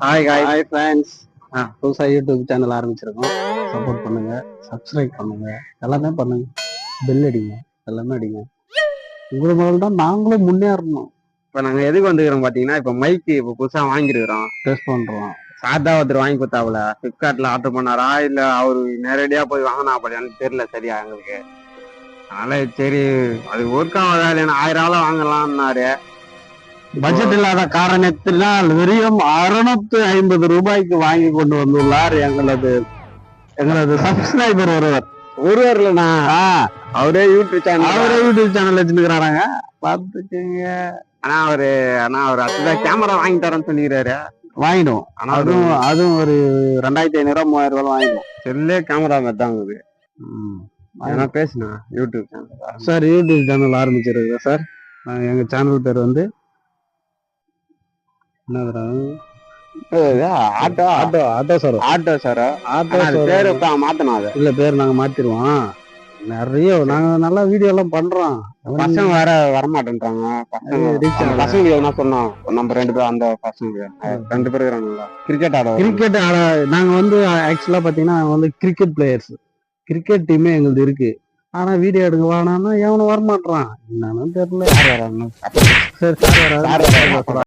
Hi friends. புதுசாக YouTube channel ஆரம்பிச்சிருக்கோம். Support பண்ணுங்க, சப்ஸ்கிரைப் பண்ணுங்க, எல்லாமே பண்ணுங்க, பெல் அடிங்க, எல்லாமே அடிங்க. உங்களை முதல்ல தான் நாங்களும் முன்னேறணும். இப்போ நாங்கள் எதுக்கு வந்துக்கிறோம் பார்த்தீங்கன்னா, இப்போ மைக்கு இப்போ புதுசாக வாங்கியிருக்கிறோம், டெஸ்ட் பண்ணுறோம். சாதா ஒருத்தர் வாங்கி கொடுத்தாப்புல, ஃப்ளிப்கார்ட்டில் ஆர்டர் பண்ணாரா இல்லை அவரு நேரடியாக போய் வாங்கினா அப்படியான்னு தெரியல சரியா எங்களுக்கு. அதனால சரி அது ஒர்க் ஆகாதா இல்லைன்னா 1000 வாங்கலாம்னாரு. பட்ஜெட் இல்லாத காரணத்தினால் வெறும் 650 ரூபாய்க்கு வாங்கி கொண்டு வந்துள்ளார் எங்களது சப்ஸ்கிரைபர் ஒருவர் இல்லைண்ணா. அவரே யூடியூப் சேனல் வச்சுருக்கிறாங்க, பார்த்துக்கங்க. ஆனா அவரு அதுதான் கேமரா வாங்கி தரேன்னு சொல்லிக்கிறாரு. வாங்கிடும். ஆனா அதுவும் ஒரு 2500 3000 வாங்கிடும். செல்லே கேமரா மாதிரி தான் இருக்குது. அதெல்லாம் பேசுனா YouTube channel sir, YouTube channel ஆரம்பிச்சிருக்கு சார். எங்க சேனல் பேர் வந்து ஆட்டோ சார் பேரு மாத்தணும். அது இல்ல, பேர் நாங்க மாத்திருவோம். நிறைய நாங்க நல்லா வீடியோ எல்லாம் பண்றோம். பசங்க வேற வரமாட்டேன்றாங்க. பசங்க என்ன சொன்னோம், நம்ம 2 பேரும் அந்த பசங்க 2 பேர் இருக்கிறாங்களா கிரிக்கெட் ஆட. நாங்க வந்து ஆக்சுவலா பாத்தீங்கன்னா வந்து கிரிக்கெட் பிளேயர்ஸ், கிரிக்கெட் டீமே எங்களுக்கு இருக்கு. ஆனா வீடியோ எடுக்க வேணாம்னா எவனும் வரமாட்டான், என்னன்னு தெரியல. யார் வராங்க? சரி, சார் வராது.